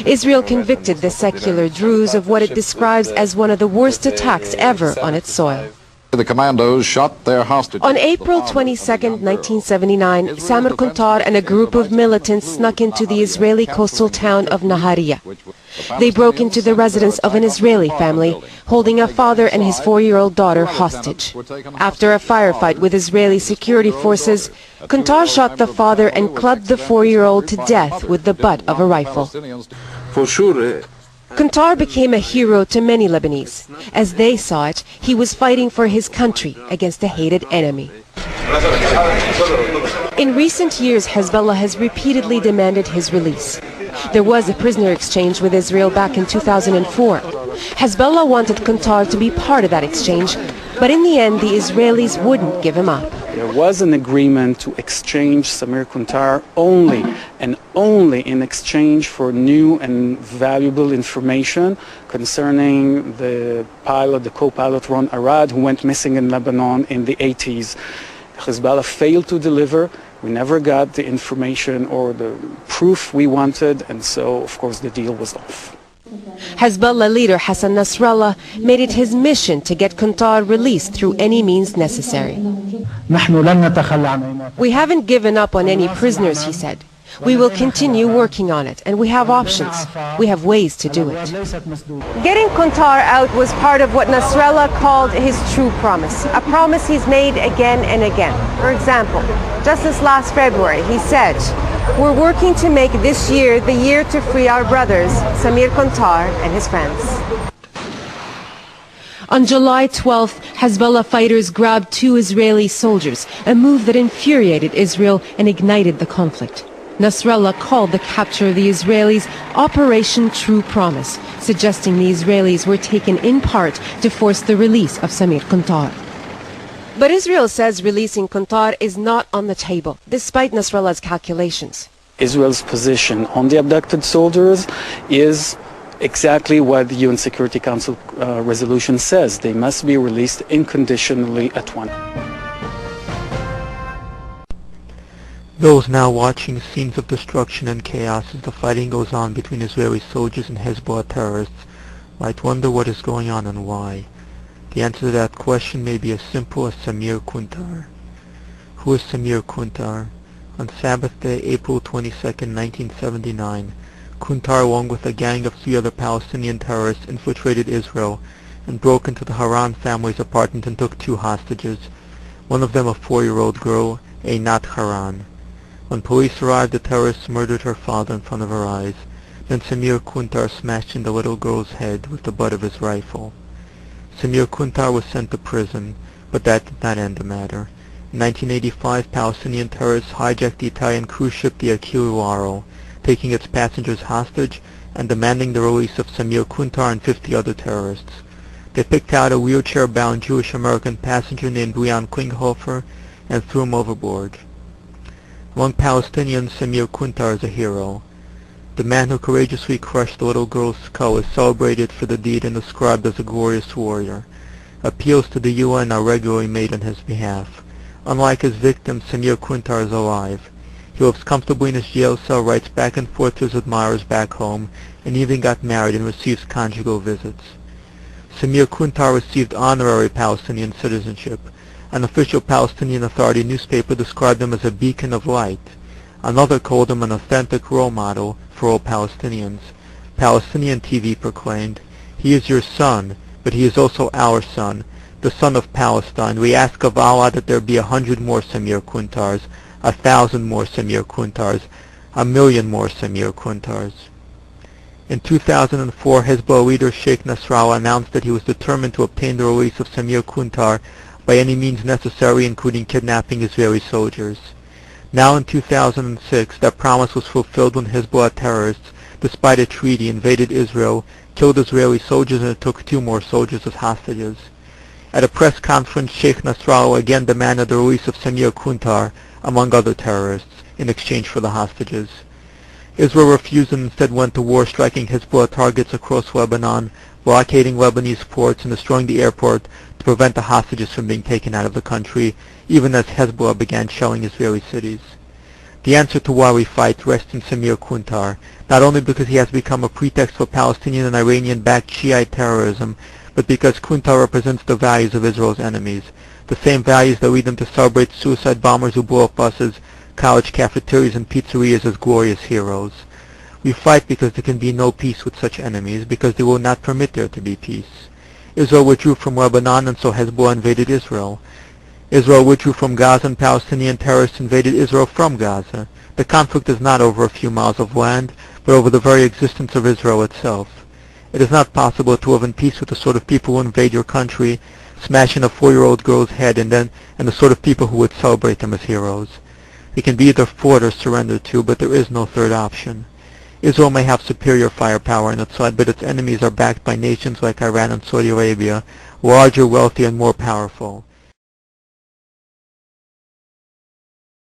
Israel convicted the secular Druze of what it describes as one of the worst attacks ever on its soil. The commandos shot their hostages. On April 22, 1979, Samer Kuntar and a group of militants snuck into the Israeli coastal town of Nahariya. They broke into the residence of an Israeli family, holding a father and his 4-year-old daughter hostage. After a firefight with Israeli security forces, Kuntar shot the father and clubbed the 4-year-old to death with the butt of a rifle. For sure, Kuntar became a hero to many Lebanese. As they saw it, he was fighting for his country against a hated enemy. In recent years, Hezbollah has repeatedly demanded his release. There was a prisoner exchange with Israel back in 2004. Hezbollah wanted Kuntar to be part of that exchange, but in the end, the Israelis wouldn't give him up. There was an agreement to exchange Samer Kuntar only and only in exchange for new and valuable information concerning the pilot, the co-pilot Ron Arad, who went missing in Lebanon in the 80s. Hezbollah failed to deliver. We never got the information or the proof we wanted, and so, of course, the deal was off. Hezbollah leader Hassan Nasrallah made it his mission to get Kuntar released through any means necessary. We haven't given up on any prisoners, he said. We will continue working on it, and we have options. We have ways to do it. Getting Kuntar out was part of what Nasrallah called his true promise, a promise he's made again and again. For example, just this last February, he said, "We're working to make this year the year to free our brothers, Samer Kuntar and his friends." On July 12th, Hezbollah fighters grabbed 2 Israeli soldiers, a move that infuriated Israel and ignited the conflict. Nasrallah called the capture of the Israelis Operation True Promise, suggesting the Israelis were taken in part to force the release of Samer Kuntar. But Israel says releasing Kuntar is not on the table, despite Nasrallah's calculations. Israel's position on the abducted soldiers is exactly what the UN Security Council resolution says. They must be released unconditionally at once. Those now watching scenes of destruction and chaos as the fighting goes on between Israeli soldiers and Hezbollah terrorists might wonder what is going on and why. The answer to that question may be as simple as Samer Kuntar. Who is Samer Kuntar? On Sabbath day, April 22, 1979, Kuntar, along with a gang of 3 other Palestinian terrorists, infiltrated Israel and broke into the Haran family's apartment and took 2 hostages, one of them a 4-year-old girl, Einat Haran. When police arrived, the terrorists murdered her father in front of her eyes. Then Samer Kuntar smashed in the little girl's head with the butt of his rifle. Samer Kuntar was sent to prison, but that did not end the matter. In 1985, Palestinian terrorists hijacked the Italian cruise ship the Achille Lauro, taking its passengers hostage and demanding the release of Samer Kuntar and 50 other terrorists. They picked out a wheelchair-bound Jewish-American passenger named Leon Klinghoffer and threw him overboard. Among Palestinians, Samer Kuntar is a hero. The man who courageously crushed the little girl's skull is celebrated for the deed and described as a glorious warrior. Appeals to the UN are regularly made on his behalf. Unlike his victim, Samer Kuntar is alive. He lives comfortably in his jail cell, writes back and forth to his admirers back home, and even got married and receives conjugal visits. Samer Kuntar received honorary Palestinian citizenship. An official Palestinian Authority newspaper described him as a beacon of light. Another called him an authentic role model for all Palestinians. Palestinian TV proclaimed, "He is your son, but he is also our son, the son of Palestine. We ask of Allah that there be 100 more Samer Kuntars, 1,000 more Samer Kuntars, 1,000,000 more Samer Kuntars." In 2004, Hezbollah leader Sheikh Nasrallah announced that he was determined to obtain the release of Samer Kuntar by any means necessary, including kidnapping Israeli soldiers. Now in 2006, that promise was fulfilled when Hezbollah terrorists, despite a treaty, invaded Israel, killed Israeli soldiers, and took 2 more soldiers as hostages. At a press conference, Sheikh Nasrallah again demanded the release of Samer Kuntar, among other terrorists, in exchange for the hostages. Israel refused and instead went to war, striking Hezbollah targets across Lebanon, blockading Lebanese ports, and destroying the airport to prevent the hostages from being taken out of the country, even as Hezbollah began shelling Israeli cities. The answer to why we fight rests in Samir Kuntar, not only because he has become a pretext for Palestinian and Iranian-backed Shiite terrorism, but because Kuntar represents the values of Israel's enemies, the same values that lead them to celebrate suicide bombers who blew up buses, college cafeterias, and pizzerias as glorious heroes. We fight because there can be no peace with such enemies, because they will not permit there to be peace. Israel withdrew from Lebanon, and so Hezbollah invaded Israel. Israel withdrew from Gaza, and Palestinian terrorists invaded Israel from Gaza. The conflict is not over a few miles of land, but over the very existence of Israel itself. It is not possible to live in peace with the sort of people who invade your country, smash in a 4-year-old girl's head, and the sort of people who would celebrate them as heroes. They can be either fought or surrendered to, but there is no third option. Israel may have superior firepower on its side, but its enemies are backed by nations like Iran and Saudi Arabia, larger, wealthier, and more powerful.